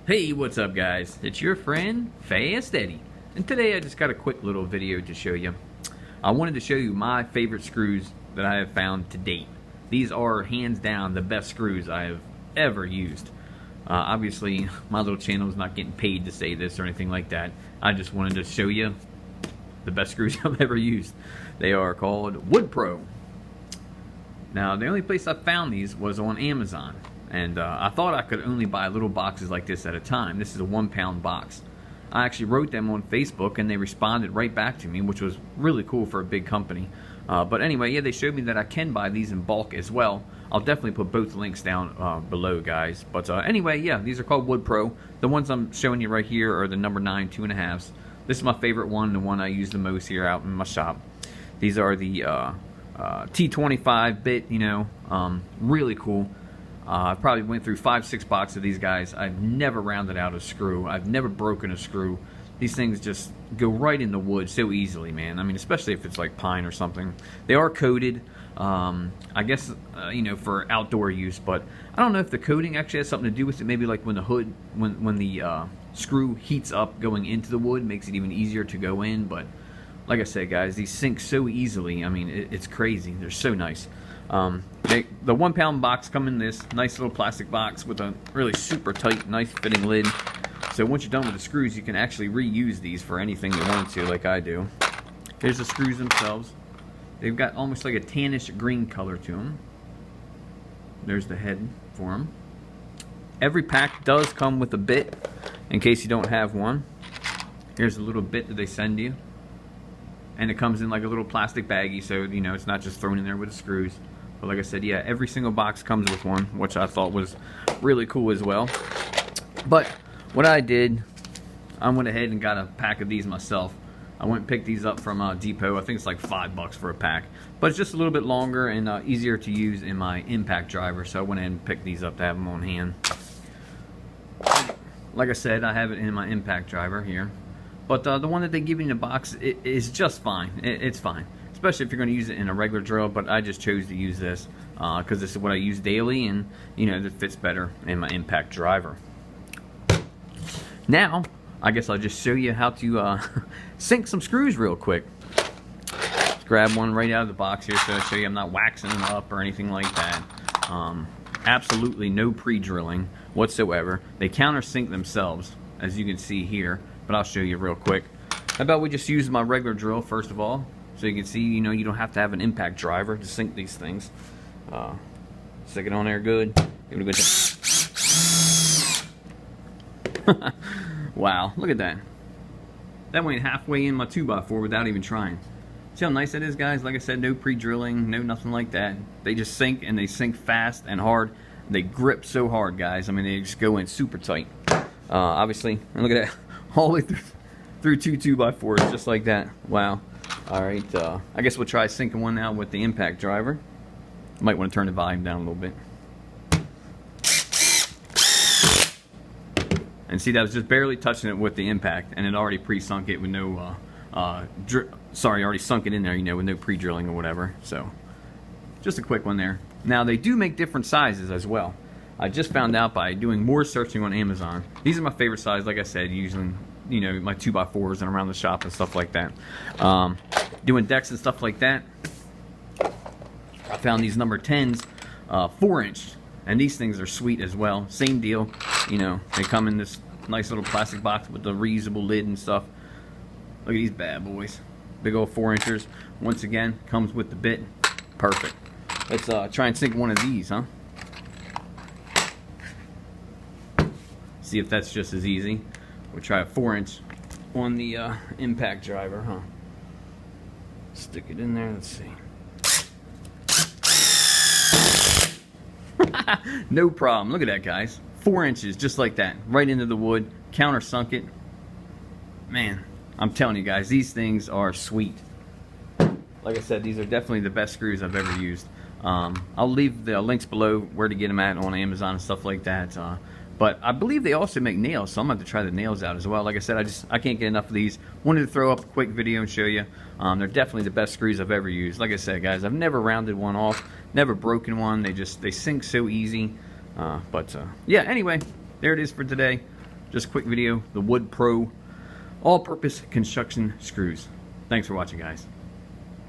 Hey, what's up guys? It's your friend Fast Eddie, and today I just got a quick little video to show you. I wanted to show you my favorite screws that I have found to date. These are hands down the best screws I have ever used. Obviously my little channel is not getting paid to say this or anything like that. I just wanted to show you the best screws I've ever used. They are called WoodPro. Now the only place I found these was on Amazon. And I thought I could only buy little boxes like this at a time. This is a 1 pound box. I actually wrote them on Facebook and they responded right back to me, which was really cool for a big company. But anyway, yeah, they showed me that I can buy these in bulk as well. I'll definitely put both links down below, guys. But anyway, yeah, these are called WoodPro. The ones I'm showing you right here are the number 9 2.5s. This is my favorite one, the one I use the most here out in my shop. These are the T25 bit, you know, really cool. I probably went through 5-6 boxes of these guys. I've never rounded out a screw. I've never broken a screw. These things just go right in the wood so easily, man. I mean, especially if it's like pine or something. They are coated, I guess, you know, for outdoor use. But I don't know if the coating actually has something to do with it. Maybe like when the hood, when the screw heats up going into the wood, makes it even easier to go in. But like I said, guys, these sink so easily. I mean, it's crazy. They're so nice. The 1 pound box come in this nice little plastic box with a really super tight, nice fitting lid. So once you're done with the screws, you can actually reuse these for anything you want to, like I do. Here's the screws themselves. They've got almost like a tannish green color to them. There's the head for them. Every pack does come with a bit, in case you don't have one. Here's a little bit that they send you. And it comes in like a little plastic baggie, so you know it's not just thrown in there with the screws. But like I said, yeah, every single box comes with one, which I thought was really cool as well. But what I did, I went ahead and got a pack of these myself. I went and picked these up from Depot. I think it's like $5 for a pack. But it's just a little bit longer and easier to use in my impact driver, so I went ahead and picked these up to have them on hand. Like I said, I have it in my impact driver here. But the one that they give you in the box is just fine. It's fine, especially if you're going to use it in a regular drill. But I just chose to use this because this is what I use daily, and you know it fits better in my impact driver. Now, I guess I'll just show you how to sink some screws real quick. Just grab one right out of the box here, so I show you I'm not waxing them up or anything like that. Absolutely no pre-drilling whatsoever. They countersink themselves, as you can see here. But I'll show you real quick. How about we just use my regular drill first of all, so you can see, you know, you don't have to have an impact driver to sink these things. Stick it on there good. Give it a good time. Wow, look at that. That went halfway in my 2x4 without even trying. See how nice that is, guys? Like I said, no pre-drilling, no nothing like that. They just sink, and they sink fast and hard. They grip so hard, guys. I mean, they just go in super tight. Obviously, and look at that. All the way through 2 2x4s, just like that. Wow. Alright, I guess we'll try sinking one out with the impact driver. Might want to turn the volume down a little bit. And see, that was just barely touching it with the impact, and it already pre-sunk it with no, already sunk it in there, you know, with no pre-drilling or whatever. So, just a quick one there. Now, they do make different sizes as well. I just found out by doing more searching on Amazon. These are my favorite size, like I said, using, you know, my 2x4s and around the shop and stuff like that. Doing decks and stuff like that. I found these number 10s, 4-inch, and these things are sweet as well. Same deal, you know, they come in this nice little plastic box with the reusable lid and stuff. Look at these bad boys. Big old 4-inchers. Once again, comes with the bit. Perfect. Let's try and sink one of these, huh? See if that's just as easy. We'll try a 4-inch on the impact driver, huh? Stick it in there, let's see. No problem. Look at that, guys. 4 inches, just like that. Right into the wood. Countersunk it. Man, I'm telling you guys, these things are sweet. Like I said, these are definitely the best screws I've ever used. I'll leave the links below where to get them at on Amazon and stuff like that. But I believe they also make nails, so I'm going to have to try the nails out as well. Like I said, I can't get enough of these. Wanted to throw up a quick video and show you. They're definitely the best screws I've ever used. Like I said, guys, I've never rounded one off, never broken one. They sink so easy. Yeah, anyway, there it is for today. just a quick video, the WoodPro all-purpose construction screws. Thanks for watching, guys.